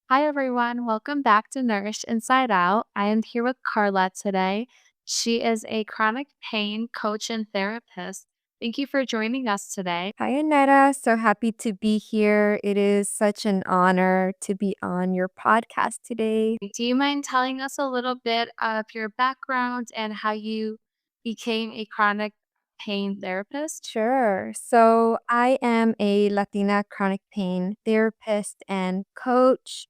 Hi, everyone. Welcome back to Nourish Inside Out. I am here with Carla today. She is a chronic pain coach and therapist. Thank you for joining us today. Hi, Aneta. So happy to be here. It is such an honor to be on your podcast today. Do you mind telling us a little bit of your background and how you became a chronic pain therapist? Sure. So I am a Latina chronic pain therapist and coach.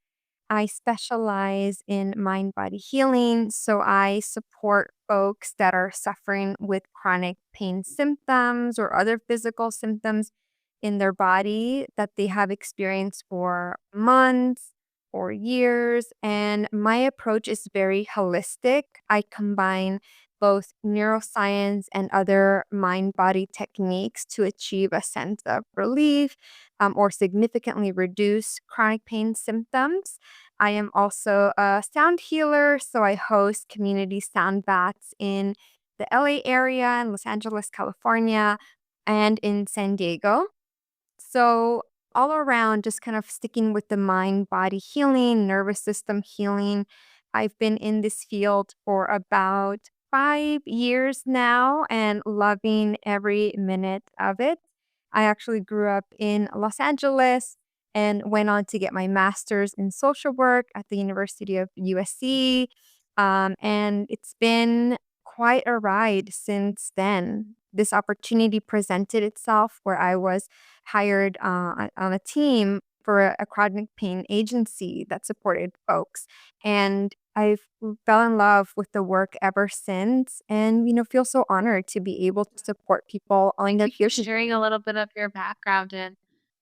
I specialize in mind body healing. So I support folks that are suffering with chronic pain symptoms or other physical symptoms in their body that they have experienced for months or years. And my approach is very holistic. I combine both neuroscience and other mind body techniques to achieve a sense of relief or significantly reduce chronic pain symptoms. I am also a sound healer, so I host community sound baths in the LA area, in Los Angeles, California, and in San Diego. So, all around, just kind of sticking with the mind body healing, nervous system healing. I've been in this field for about 5 years now and loving every minute of it. I actually grew up in Los Angeles and went on to get my master's in social work at the University of USC. And it's been quite a ride since then. This opportunity presented itself where I was hired on a team for a chronic pain agency that supported folks. And I've fell in love with the work ever since and, feel so honored to be able to support people on Thank their you for journey. sharing a little bit of your background and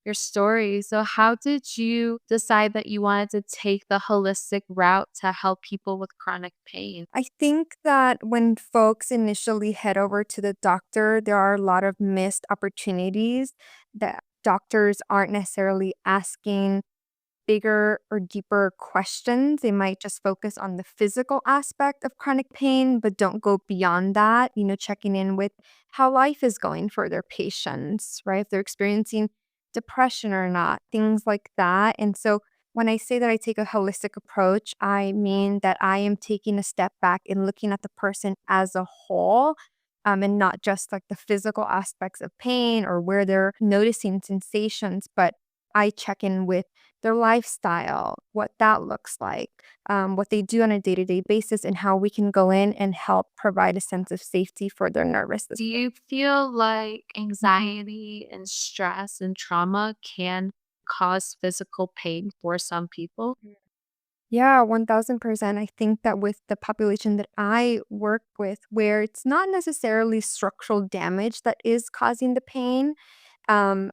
your story. So, how did you decide that you wanted to take the holistic route to help people with chronic pain? I think that when folks initially head over to the doctor, there are a lot of missed opportunities that doctors aren't necessarily asking bigger or deeper questions. They might just focus on the physical aspect of chronic pain, but don't go beyond that, checking in with how life is going for their patients, right? If they're experiencing depression or not, things like that. And so when I say that I take a holistic approach, I mean that I am taking a step back and looking at the person as a whole. And not just like the physical aspects of pain or where they're noticing sensations, but I check in with their lifestyle, what that looks like, what they do on a day to day basis, and how we can go in and help provide a sense of safety for their nervous Do system. you feel like anxiety and stress and trauma can cause physical pain for some people? Yeah, 1000%. I think that with the population that I work with, where it's not necessarily structural damage that is causing the pain, um,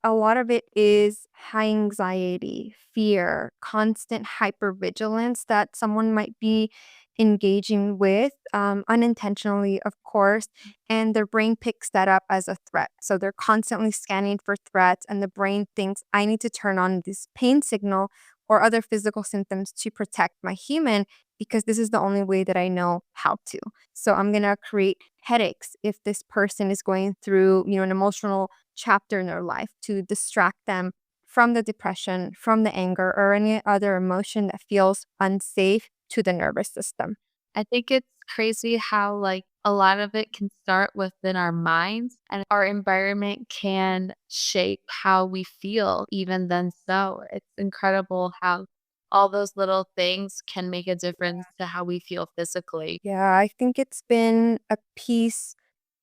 a lot of it is high anxiety, fear, constant hypervigilance that someone might be engaging with unintentionally, of course, and their brain picks that up as a threat. So they're constantly scanning for threats, and the brain thinks, I need to turn on this pain signal or other physical symptoms to protect my human because this is the only way that I know how to. So I'm going to create headaches if this person is going through, an emotional chapter in their life to distract them from the depression, from the anger, or any other emotion that feels unsafe to the nervous system. I think it's crazy how, like, a lot of it can start within our minds and our environment can shape how we feel, even then. So it's incredible how all those little things can make a difference to how we feel physically. Yeah, I think it's been a piece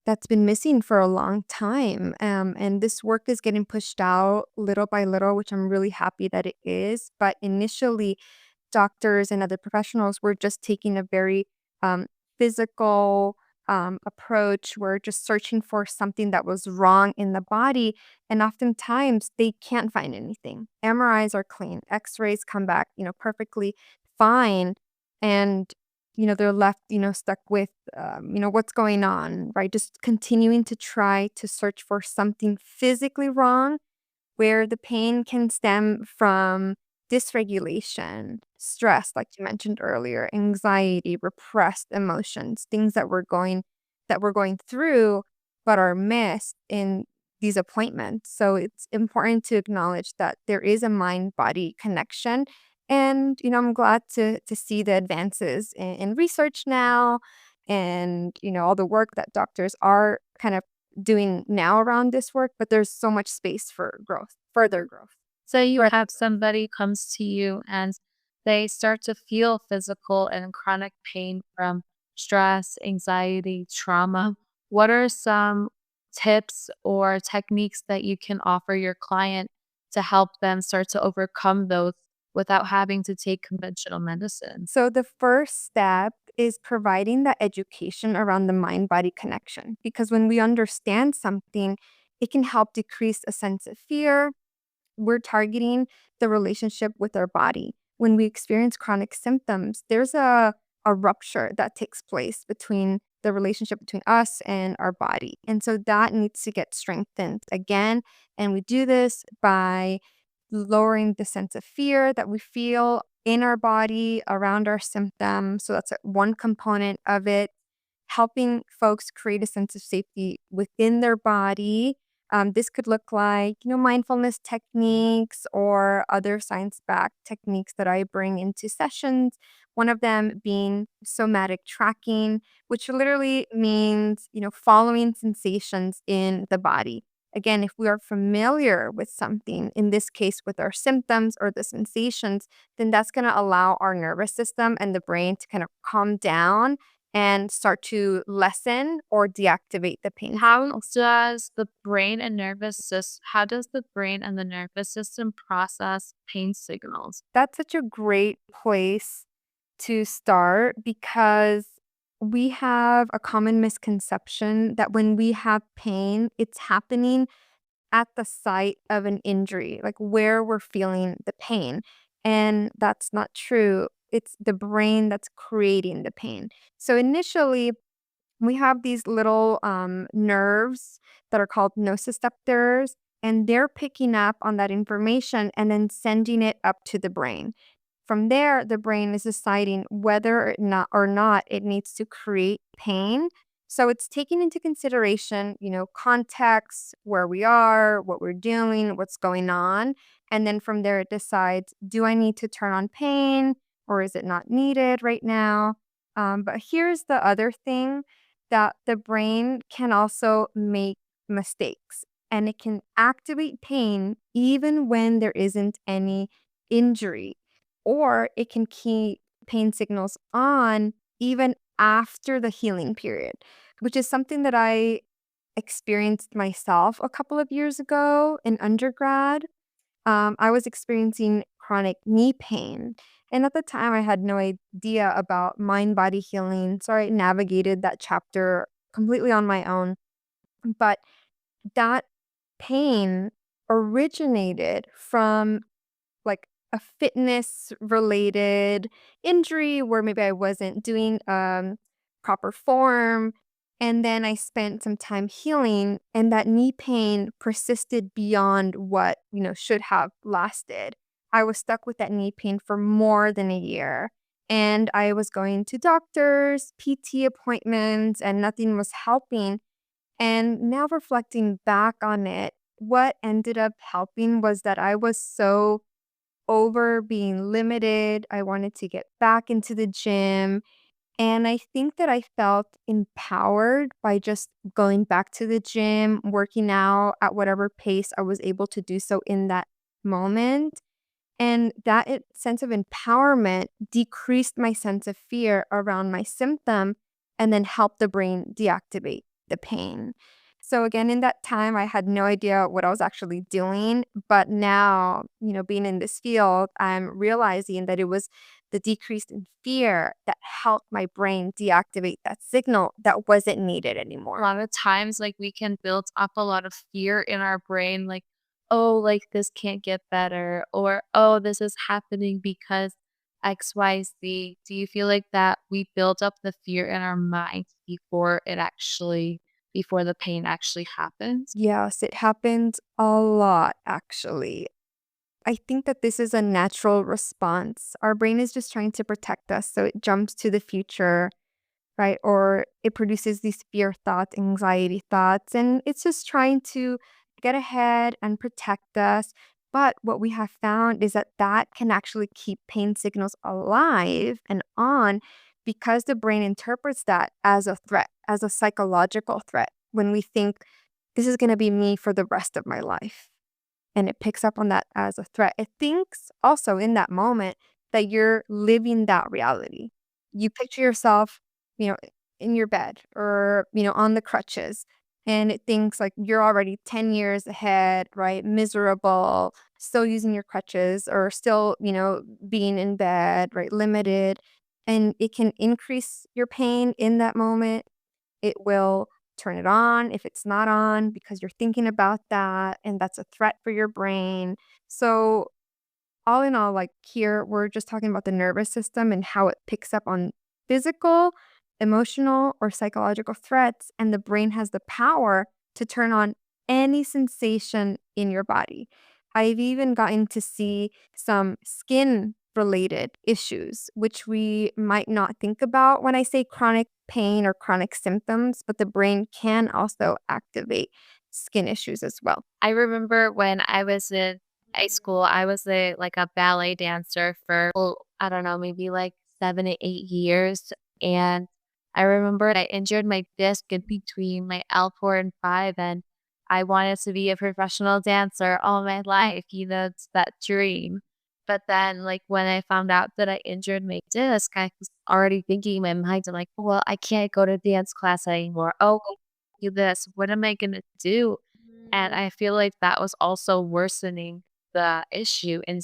that's been missing for a long time. And this work is getting pushed out little by little, which I'm really happy that it is. But initially, doctors and other professionals were just taking a very um, physical approach. We're just searching for something that was wrong in the body. And oftentimes they can't find anything. MRIs are clean, x rays come back, perfectly fine. And they're left, stuck with, what's going on, right? Just continuing to try to search for something physically wrong where the pain can stem from dysregulation, stress, like you mentioned earlier, anxiety, repressed emotions, things that we're going through but are missed in these appointments. So it's important to acknowledge that there is a mind body connection And, I'm glad to see the advances in research now and, all the work that doctors are kind of doing now around this work, but there's so much space for growth, further growth. So you Right. have somebody comes to you and they start to feel physical and chronic pain from stress, anxiety, trauma. What are some tips or techniques that you can offer your client to help them start to overcome those without having to take conventional medicine? So the first step is providing the education around the mind body connection because when we understand something, it can help decrease a sense of fear. We're targeting the relationship with our body. When we experience chronic symptoms, there's a rupture that takes place between the relationship between us and our body. And so that needs to get strengthened again. And we do this by lowering the sense of fear that we feel in our body around our symptoms. So that's one component of it. Helping folks create a sense of safety within their body. This could look like, mindfulness techniques or other science-backed techniques that I bring into sessions. One of them being somatic tracking, which literally means, following sensations in the body. Again, if we are familiar with something, in this case with our symptoms or the sensations, then that's going to allow our nervous system and the brain to kind of calm down and start to lessen or deactivate the pain signals. How does the brain and the nervous system process pain signals? That's such a great place to start because we have a common misconception that when we have pain, it's happening at the site of an injury, like where we're feeling the pain. And that's not true. It's the brain that's creating the pain. So initially, we have these little nerves that are called nociceptors, and they're picking up on that information and then sending it up to the brain. From there, the brain is deciding whether or not it needs to create pain. So it's taking into consideration, context, where we are, what we're doing, what's going on. And then from there, it decides, do I need to turn on pain or is it not needed right now? But here's the other thing that the brain can also make mistakes and it can activate pain even when there isn't any injury, or it can keep pain signals on even after the healing period, which is something that I experienced myself a couple of years ago in undergrad. I was experiencing chronic knee pain. And at the time, I had no idea about mind body healing. So I navigated that chapter completely on my own. But that pain originated from like a fitness related injury where maybe I wasn't doing proper form. And then I spent some time healing, and that knee pain persisted beyond what, should have lasted. I was stuck with that knee pain for more than a year. And I was going to doctors, PT appointments, and nothing was helping. And now reflecting back on it, what ended up helping was that I was so over being limited. I wanted to get back into the gym. And I think that I felt empowered by just going back to the gym, working out at whatever pace I was able to do so in that moment. And that sense of empowerment decreased my sense of fear around my symptom and then helped the brain deactivate the pain. So again, in that time, I had no idea what I was actually doing. But now, being in this field, I'm realizing that it was the decrease in fear that helped my brain deactivate that signal that wasn't needed A anymore. lot of times, like, we can build up a lot of fear in our brain, like, "Oh, like, this can't get better," or, "Oh, this is happening because XYZ." Do you feel like that we build up the fear in our minds before the pain actually happens? Yes, it happens a lot, actually. I think that this is a natural response. Our brain is just trying to protect us, so it jumps to the future, right? Or it produces these fear thoughts, anxiety thoughts, and it's just trying to get ahead and protect us. But what we have found is that that can actually keep pain signals alive and on because the brain interprets that as a threat, as a psychological threat, when we think this is going to be me for the rest of my life. And it picks up on that as a threat. It thinks also in that moment that you're living that reality. You picture yourself, you know, in your bed or, on the crutches, and it thinks like you're already 10 years ahead, right? Miserable, still using your crutches or still, being in bed, right? Limited. And it can increase your pain in that moment. It will turn it on if it's not on because you're thinking about that, and that's a threat for your brain. So, all in all, like here, we're just talking about the nervous system and how it picks up on physical, emotional, or psychological threats. And the brain has the power to turn on any sensation in your body. I've even gotten to see some skin related issues, which we might not think about when I say chronic pain or chronic symptoms, but the brain can also activate skin issues as well. I remember when I was in high school, I was a ballet dancer for, well, I don't know, maybe like 7 to 8 years, and I remember I injured my disc in between my L4 and 5, and I wanted to be a professional dancer all my life, it's that dream. But then, like, when I found out that I injured my disc, I was already thinking in my mind, I'm like, "Well, I can't go to dance class anymore. Oh, do this. What am I gonna do?" And I feel like that was also worsening the issue and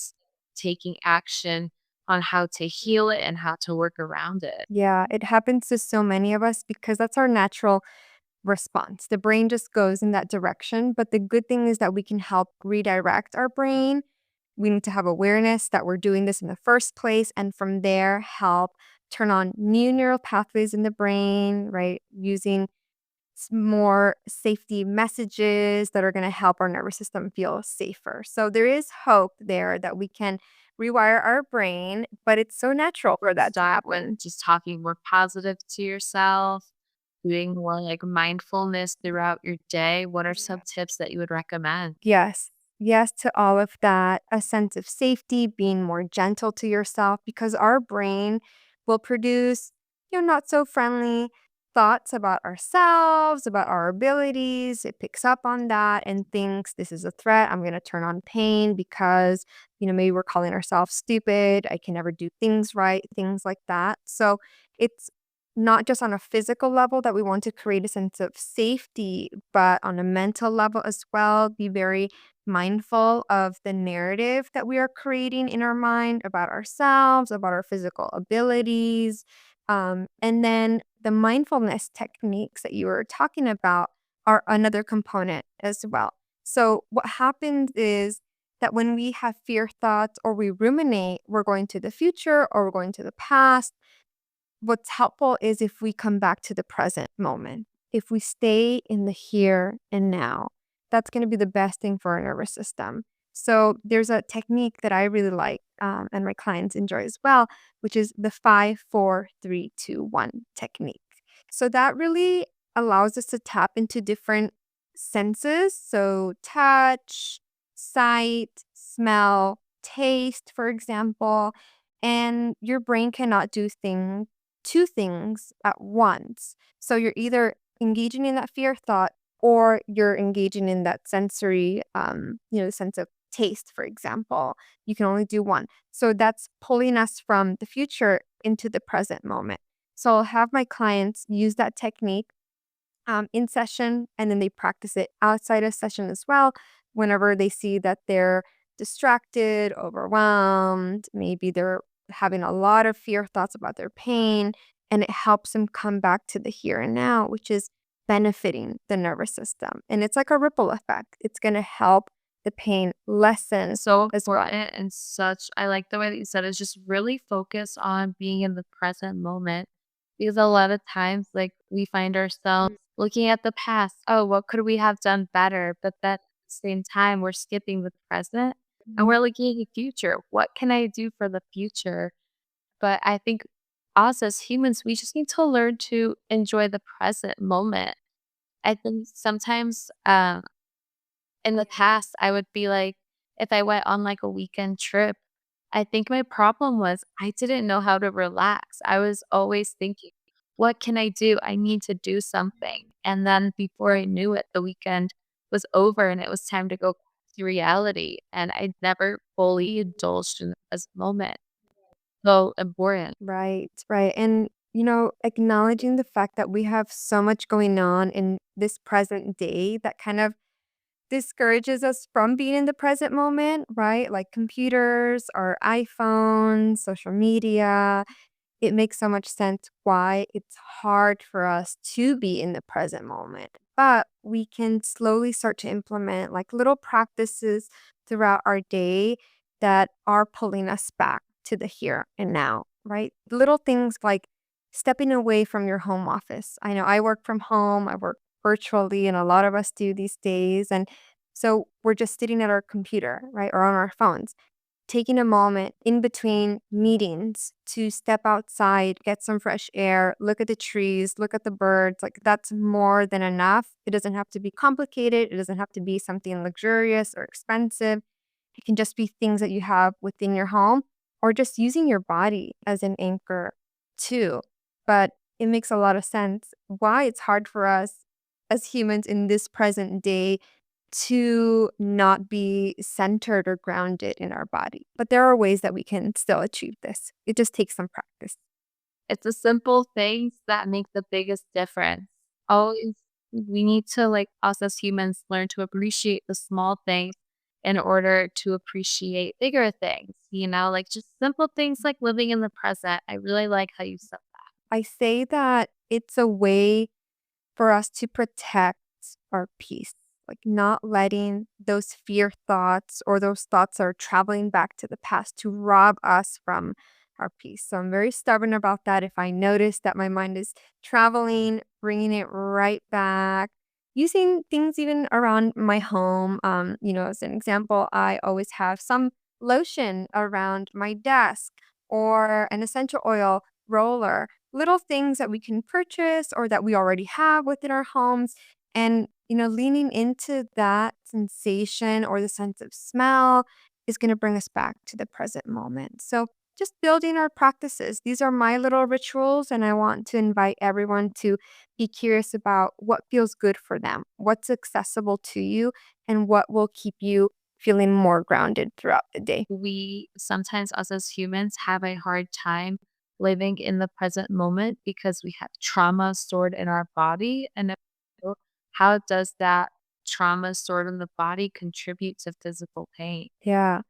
taking action on how to heal it and how to work around it. Yeah, it happens to so many of us because that's our natural response. The brain just goes in that direction. But the good thing is that we can help redirect our brain. We need to have awareness that we're doing this in the first place. And from there, help turn on new neural pathways in the brain, right? Using more safety messages that are going to help our nervous system feel safer. So there is hope there that we can rewire our brain, but it's so natural for that to Start with happen. just talking more positive to yourself, doing more like mindfulness throughout your day. What are some tips that you would recommend? Yes. Yes to all of that. A sense of safety, being more gentle to yourself because our brain will produce, not so friendly thoughts about ourselves, about our abilities. It picks up on that and thinks this is a threat. I'm going to turn on pain because, maybe we're calling ourselves stupid. I can never do things right, things like that. So it's not just on a physical level that we want to create a sense of safety, but on a mental level as well. Be very mindful of the narrative that we are creating in our mind about ourselves, about our physical abilities. And then the mindfulness techniques that you were talking about are another component as well. So, what happens is that when we have fear thoughts or we ruminate, we're going to the future or we're going to the past. What's helpful is if we come back to the present moment. If we stay in the here and now, that's going to be the best thing for our nervous system. So there's a technique that I really like and my clients enjoy as well, which is the 5, 4, 3, 2, 1 technique. So that really allows us to tap into different senses. So touch, sight, smell, taste, for example. And your brain cannot do things two things at once. So you're either engaging in that fear thought or you're engaging in that sensory, sense of taste, for example. You can only do one. So that's pulling us from the future into the present moment. So I'll have my clients use that technique in session, and then they practice it outside of session as well. Whenever they see that they're distracted, overwhelmed, maybe they're having a lot of fear thoughts about their pain, and it helps them come back to the here and now, which is benefiting the nervous system. And it's like a ripple effect. It's going to help the pain lessen So as well. important and such. I like the way that you said it's just really focus on being in the present moment because a lot of times, like, we find ourselves looking at the past. Oh, what could we have done better? But then at the same time, we're skipping the present and Mhm. we're looking at the future. What can I do for the future? But I think us as humans, we just need to learn to enjoy the present moment. I think sometimes in the past, I would be like, if I went on like a weekend trip, I think my problem was I didn't know how to relax. I was always thinking, what can I do? I need to do something. And then before I knew it, the weekend was over and it was time to go to reality. And I never fully indulged in the present moment. So important. Right, right. And, acknowledging the fact that we have so much going on in this present day that kind of discourages us from being in the present moment, right? Like computers, our iPhones, social media. It makes so much sense why it's hard for us to be in the present moment. But we can slowly start to implement like little practices throughout our day that are pulling us back to the here and now, right? Little things like stepping away from your home office. I know I work from home, I work virtually, and a lot of us do these days. And so we're just sitting at our computer, right? Or on our phones, taking a moment in between meetings to step outside, get some fresh air, look at the trees, look at the birds, like that's more than enough. It doesn't have to be complicated. It doesn't have to be something luxurious or expensive. It can just be things that you have within your home or just using your body as an anchor too. But it makes a lot of sense why it's hard for us as humans in this present day to not be centered or grounded in our body. But there are ways that we can still achieve this. It just takes some practice. It's the simple things that make the biggest difference. Always, we need to, like, us as humans, learn to appreciate the small things in order to appreciate bigger things, like just simple things like living in the present. I really like how you said that. I say that it's a way for us to protect our peace, like not letting those fear thoughts or those thoughts that are traveling back to the past to rob us from our peace. So I'm very stubborn about that. If I notice that my mind is traveling, bringing it right back, using things even around my home. As an example, I always have some lotion around my desk or an essential oil roller, little things that we can purchase or that we already have within our homes. And, leaning into that sensation or the sense of smell is going to bring us back to the present moment. So, just building our practices. These are my little rituals, and I want to invite everyone to be curious about what feels good for them, what's accessible to you, and what will keep you feeling more grounded throughout the day. We sometimes, us as humans, have a hard time living in the present moment because we have trauma stored in our body. And how does that trauma stored in the body contribute to physical pain? Yeah.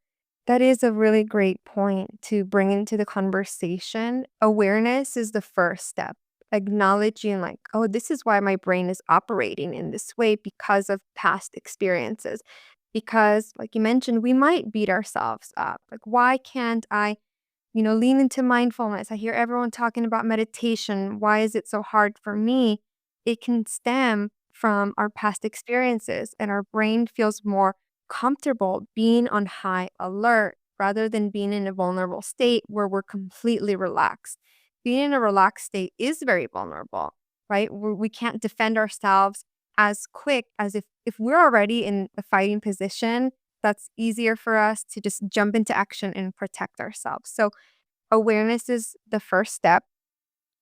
That is a really great point to bring into the conversation. Awareness is the first step. Acknowledging, like, oh, this is why my brain is operating in this way because of past experiences. Because, like you mentioned, we might beat ourselves up. Like, why can't I lean into mindfulness? I hear everyone talking about meditation. Why is it so hard for me? It can stem from our past experiences, and our brain feels more comfortable being on high alert rather than being in a vulnerable state where we're completely relaxed. Being in a relaxed state is very vulnerable, right? We can't defend ourselves as quick as if we're already in a fighting position. That's easier for us to just jump into action and protect ourselves. So awareness is the first step.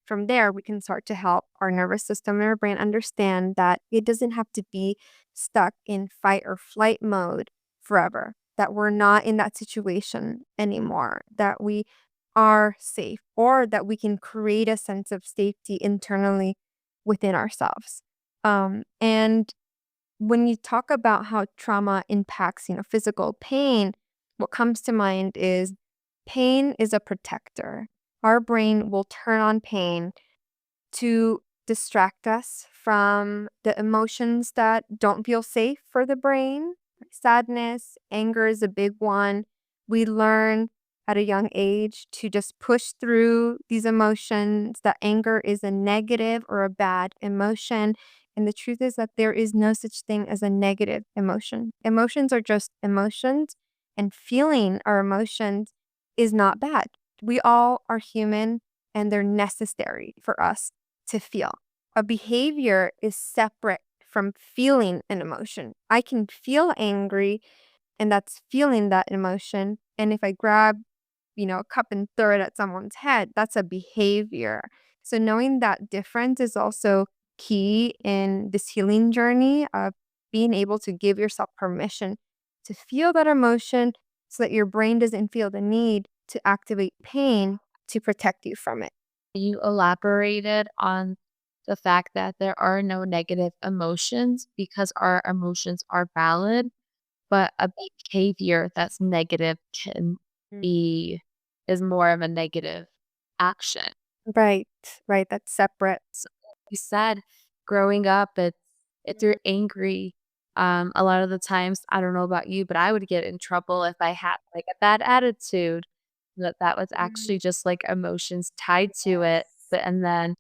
From there, we can start to help our nervous system and our brain understand that it doesn't have to be stuck in fight or flight mode forever, that we're not in that situation anymore, that we are safe, or that we can create a sense of safety internally within ourselves. And when you talk about how trauma impacts, physical pain, what comes to mind is pain is a protector. Our brain will turn on pain to distract us from the emotions that don't feel safe for the brain. Sadness, anger is a big one. We learn at a young age to just push through these emotions, that anger is a negative or a bad emotion. And the truth is that there is no such thing as a negative emotion. Emotions are just emotions, and feeling our emotions is not bad. We all are human, and they're necessary for us to feel. A behavior is separate from feeling an emotion. I can feel angry and that's feeling that emotion. And if I grab, a cup and throw it at someone's head, that's a behavior. So knowing that difference is also key in this healing journey of being able to give yourself permission to feel that emotion so that your brain doesn't feel the need to activate pain to protect you from it. You elaborated on the fact that there are no negative emotions because our emotions are valid, but a behavior that's negative can Mm. be is more of a negative action. Right, right. That's separate. So, you said growing up, if you're angry, a lot of the times, I don't know about you, but I would get in trouble if I had like a bad attitude. That was Mm. actually just like emotions tied to it. But and then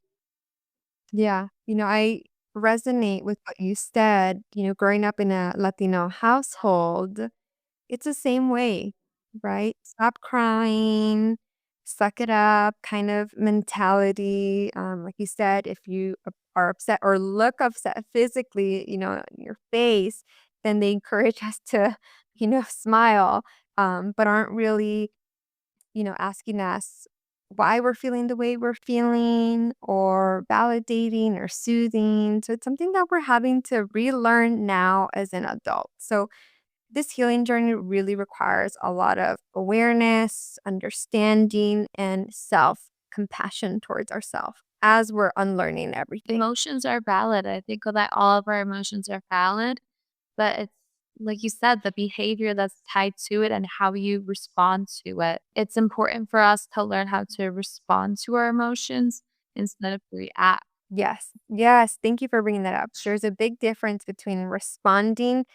Yeah. I resonate with what you said. Growing up in a Latino household, it's the same way, right? Stop crying, suck it up kind of mentality. Like you said, if you are upset or look upset physically, in your face, then they encourage us to, smile, but aren't really asking us why we're feeling the way we're feeling or validating or soothing. So it's something that we're having to relearn now as an adult. So this healing journey really requires a lot of awareness, understanding, and self compassion towards ourselves as we're unlearning everything. emotions are valid. I think that all of our emotions are valid, but it's like you said, the behavior that's tied to it and how you respond to it. It's important for us to learn how to respond to our emotions instead of react. Yes. Yes. Thank you for bringing that up. There's a big difference between responding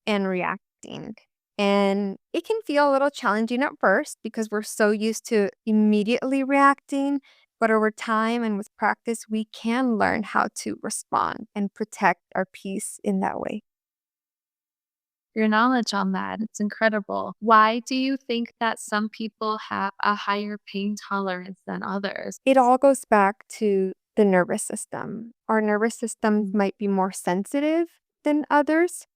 and reacting. And it can feel a little challenging at first because we're so used to immediately reacting. But over time and with practice, we can learn how to respond and protect our peace in that way. Your knowledge on that, it's incredible. Why do you think that some people have a higher pain tolerance than others? It all goes back to the nervous system. Our nervous systems Mm, might be more sensitive than others.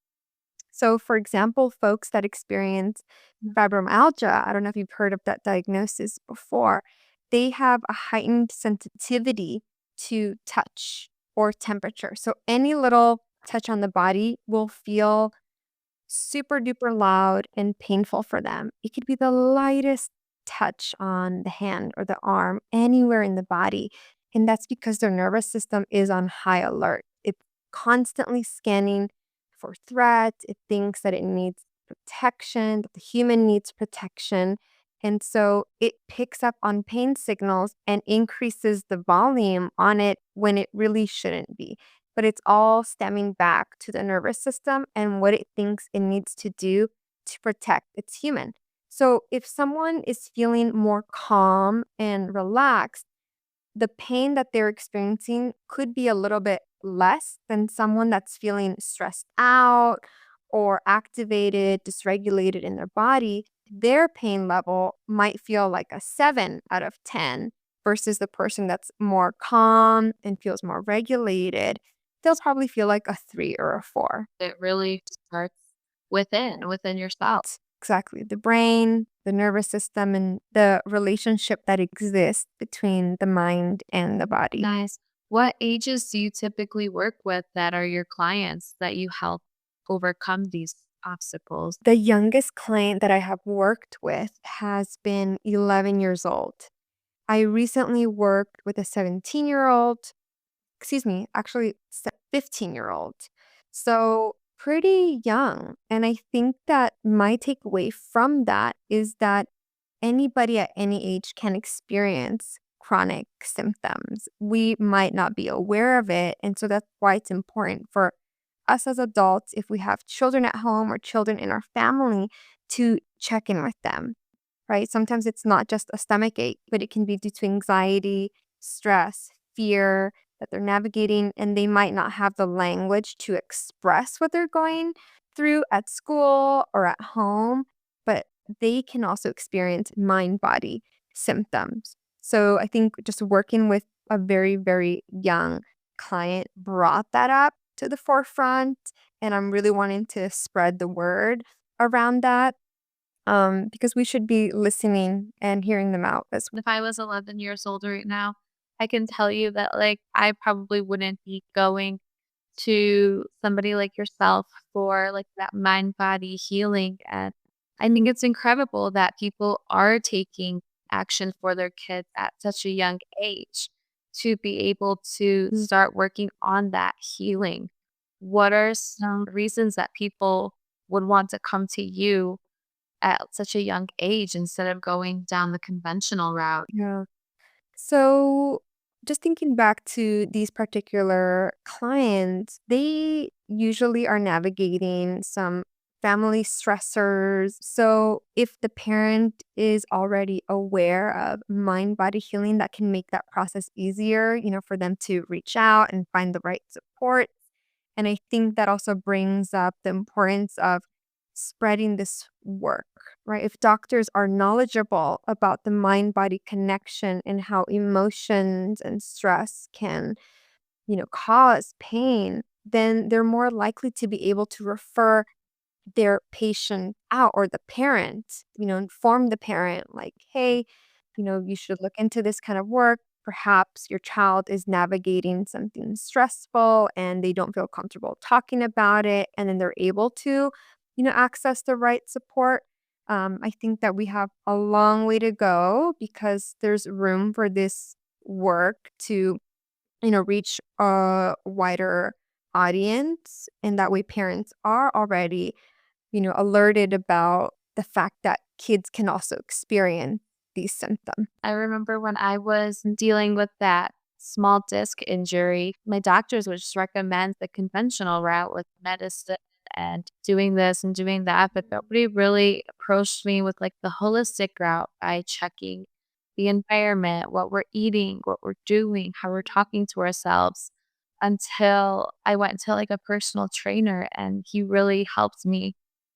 So, for example, folks that experience mm, fibromyalgia, I don't know if you've heard of that diagnosis before, they have a heightened sensitivity to touch or temperature. So, any little touch on the body will feel super duper loud and painful for them. It could be the lightest touch on the hand or the arm, anywhere in the body. And that's because their nervous system is on high alert. It's constantly scanning for threats. It thinks that it needs protection, that the human needs protection. And so it picks up on pain signals and increases the volume on it when it really shouldn't be, but it's all stemming back to the nervous system and what it thinks it needs to do to protect its human. So, if someone is feeling more calm and relaxed, the pain that they're experiencing could be a little bit less than someone that's feeling stressed out or activated, dysregulated in their body. Their pain level might feel like a 7 out of 10 versus the person that's more calm and feels more regulated. They'll probably feel like a 3 or a 4. it really starts within yourself. Exactly. The brain, the nervous system, and the relationship that exists between the mind and the body. Nice. What ages do you typically work with that are your clients that you help overcome these obstacles? The youngest client that I have worked with has been 11 years old. I recently worked with a 17-year-old, excuse me, actually 15-year-old. So pretty young. And I think that my takeaway from that is that anybody at any age can experience chronic symptoms. We might not be aware of it. And so that's why it's important for us as adults, if we have children at home or children in our family, to check in with them, right? Sometimes it's not just a stomach ache, but it can be due to anxiety, stress, fear that they're navigating, and they might not have the language to express what they're going through at school or at home, but they can also experience mind body symptoms. So I think just working with a very, very young client brought that up to the forefront. And I'm really wanting to spread the word around that, because we should be listening and hearing them out as well. If I was 11 years old right now, I can tell you that, like, I probably wouldn't be going to somebody like yourself for, like, that mind body healing, and I think it's incredible that people are taking action for their kids at such a young age to be able to start working on that healing. What are some reasons that people would want to come to you at such a young age instead of going down the conventional route? Yeah. So, just thinking back to these particular clients, they usually are navigating some family stressors. So, if the parent is already aware of mind body healing, that can make that process easier, for them to reach out and find the right support. And I think that also brings up the importance of spreading this work, right? If doctors are knowledgeable about the mind body connection and how emotions and stress can, cause pain, then they're more likely to be able to refer their patient out or the parent, inform the parent like, hey, you should look into this kind of work. Perhaps your child is navigating something stressful and they don't feel comfortable talking about it. And then they're able to, access the right support. I think that we have a long way to go because there's room for this work to, reach a wider audience. And that way parents are already alerted about the fact that kids can also experience these symptoms. I remember when I was dealing with that small disc injury, my doctors would just recommend the conventional route with medicine and doing this and doing that, but nobody really approached me with like the holistic route by checking the environment, what we're eating, what we're doing, how we're talking to ourselves until I went to like a personal trainer and he really helped me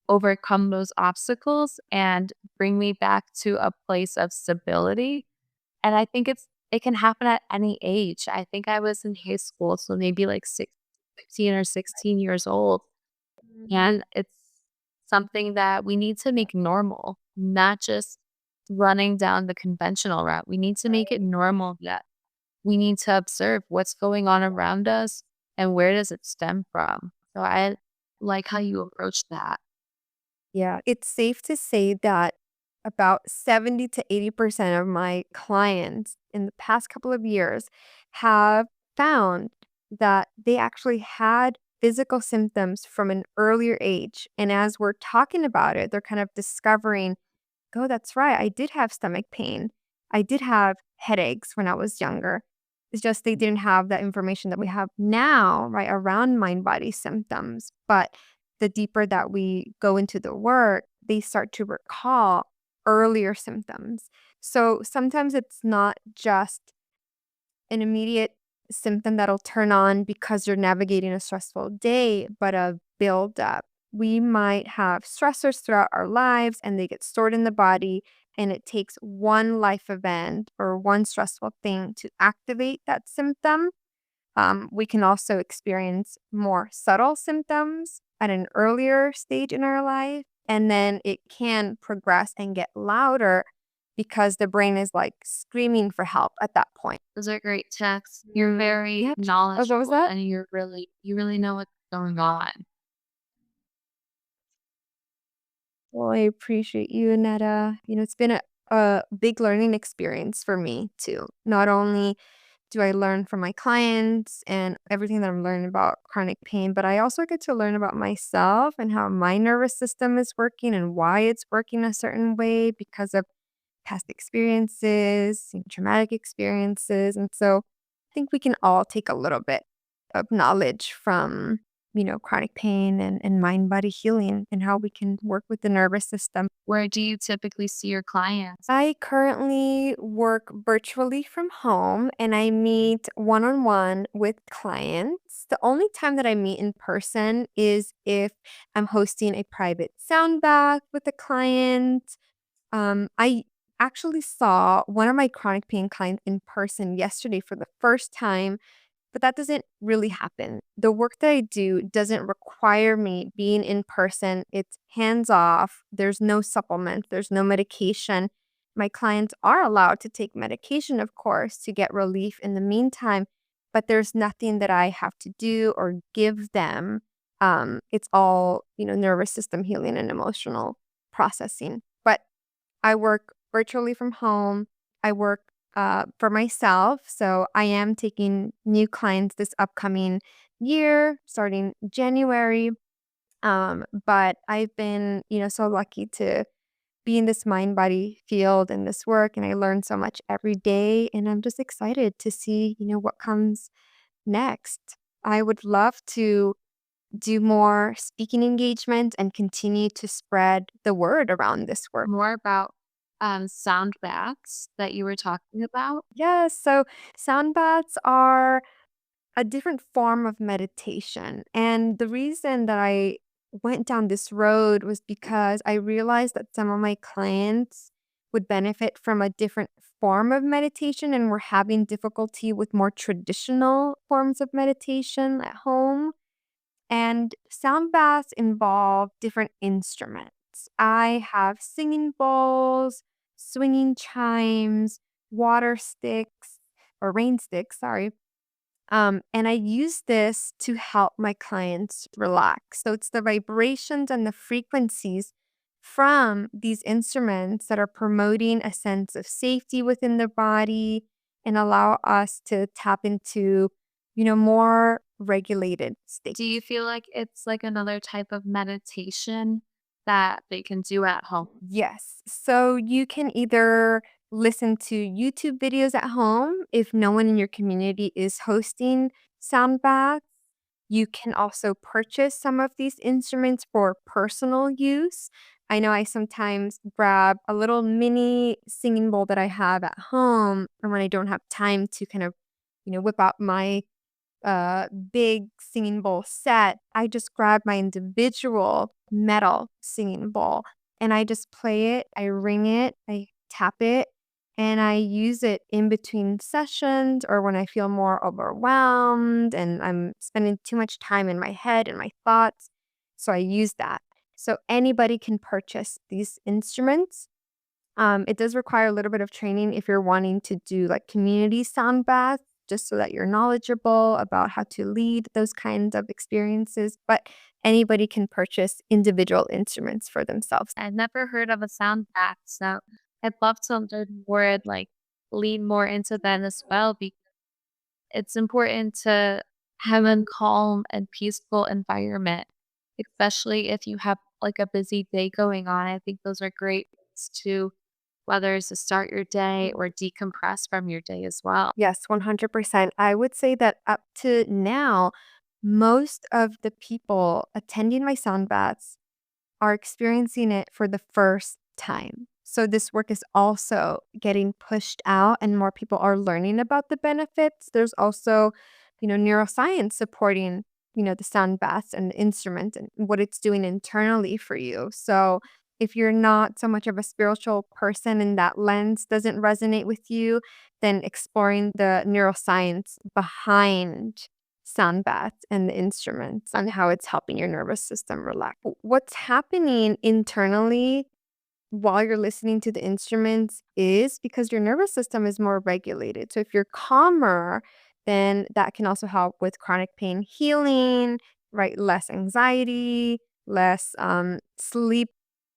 overcome those obstacles and bring me back to a place of stability. And I think it can happen at any age. I think I was in high school, so maybe like 15 or 16 years old. And it's something that we need to make normal, not just running down the conventional route. We need to make it normal that we need to observe what's going on around us and where does it stem from. So I like how you approach that. Yeah, it's safe to say that about 70 to 80% of my clients in the past couple of years have found that they actually had physical symptoms from an earlier age. And as we're talking about it, they're kind of discovering, oh, that's right. I did have stomach pain. I did have headaches when I was younger. It's just they didn't have that information that we have now, right, around mind body symptoms. But the deeper that we go into the work, they start to recall earlier symptoms. So sometimes it's not just an immediate symptom that'll turn on because you're navigating a stressful day, but a buildup. We might have stressors throughout our lives and they get stored in the body, and it takes one life event or one stressful thing to activate that symptom. We can also experience more subtle symptoms at an earlier stage in our life, and then it can progress and get louder because the brain is like screaming for help at that point. Those are great texts. You're very Yeah. Oh, what was knowledgeable that? and you really know what's going on. Well, I appreciate you, Netta. It's been a big learning experience for me too. Not only do I learn from my clients and everything that I'm learning about chronic pain, but I also get to learn about myself and how my nervous system is working and why it's working a certain way because of past experiences and traumatic experiences. And so I think we can all take a little bit of knowledge from, chronic pain and mind body healing and how we can work with the nervous system. Where do you typically see your clients? I currently work virtually from home and I meet one on one with clients. The only time that I meet in person is if I'm hosting a private sound bath with a client. I actually saw one of my chronic pain clients in person yesterday for the first time. but that doesn't really happen. The work that I do doesn't require me being in person. It's hands off. There's no supplement, there's no medication. My clients are allowed to take medication, of course, to get relief in the meantime, but there's nothing that I have to do or give them. It's all, nervous system healing and emotional processing. But I work virtually from home. I work for myself. So I am taking new clients this upcoming year, starting January. But I've been, so lucky to be in this mind body field and this work. And I learn so much every day. And I'm just excited to see, what comes next. I would love to do more speaking engagement and continue to spread the word around this work. More about sound baths that you were talking about. Yes, so sound baths are a different form of meditation. And the reason that I went down this road was because I realized that some of my clients would benefit from a different form of meditation and were having difficulty with more traditional forms of meditation at home. And sound baths involve different instruments. I have singing bowls, swinging chimes, water sticks, or rain sticks, sorry. And I use this to help my clients relax. So it's the vibrations and the frequencies from these instruments that are promoting a sense of safety within the body and allow us to tap into, more regulated states. Do you feel like it's like another type of meditation that they can do at home? Yes. So you can either listen to YouTube videos at home if no one in your community is hosting sound baths. You can also purchase some of these instruments for personal use. I know I sometimes grab a little mini singing bowl that I have at home, or when I don't have time to kind of, whip out my big singing bowl set, I just grab my individual metal singing bowl and I just play it, I ring it, I tap it, and I use it in between sessions or when I feel more overwhelmed and I'm spending too much time in my head and my thoughts. So I use that. So anybody can purchase these instruments. It does require a little bit of training if you're wanting to do like community sound baths, just so that you're knowledgeable about how to lead those kinds of experiences. But anybody can purchase individual instruments for themselves. I've never heard of a sound bath, so I'd love to learn more and like lean more into that as well because it's important to have a calm and peaceful environment, especially if you have like a busy day going on. I think those are great ways to whether it's to start your day or decompress from your day as well. Yes, 100%. I would say that up to now, most of the people attending my sound baths are experiencing it for the first time. So this work is also getting pushed out and more people are learning about the benefits. There's also, neuroscience supporting, the sound baths and the instrument and what it's doing internally for you. So if you're not so much of a spiritual person and that lens doesn't resonate with you, then exploring the neuroscience behind sound baths and the instruments and how it's helping your nervous system relax. What's happening internally while you're listening to the instruments is because your nervous system is more regulated. So if you're calmer, then that can also help with chronic pain healing, right? Less anxiety, less sleep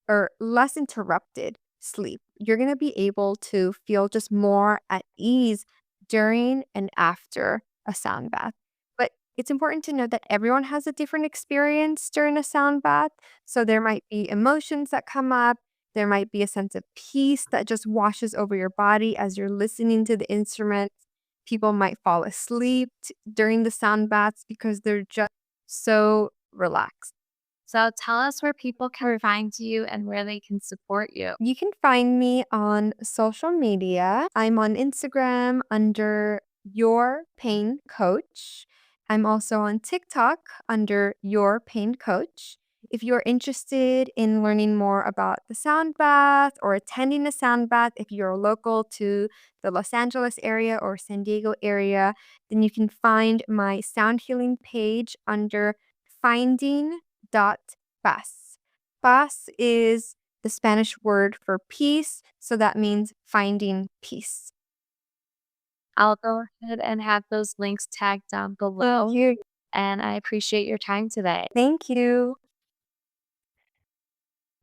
or less interrupted sleep. You're going to be able to feel just more at ease during and after a sound bath. But it's important to know that everyone has a different experience during a sound bath. So there might be emotions that come up. There might be a sense of peace that just washes over your body as you're listening to the instruments. People might fall asleep during the sound baths because they're just so relaxed. So tell us where people can find you and where they can support you. You can find me on social media. I'm on Instagram under Your Pain Coach. I'm also on TikTok under Your Pain Coach. If you're interested in learning more about the sound bath or attending a sound bath, if you're local to the Los Angeles area or San Diego area, then you can find my sound healing page under finding.paz. Paz is the Spanish word for peace, so that means finding peace. I'll go ahead and have those links tagged down Thank below, you. and I appreciate your time today. Thank you.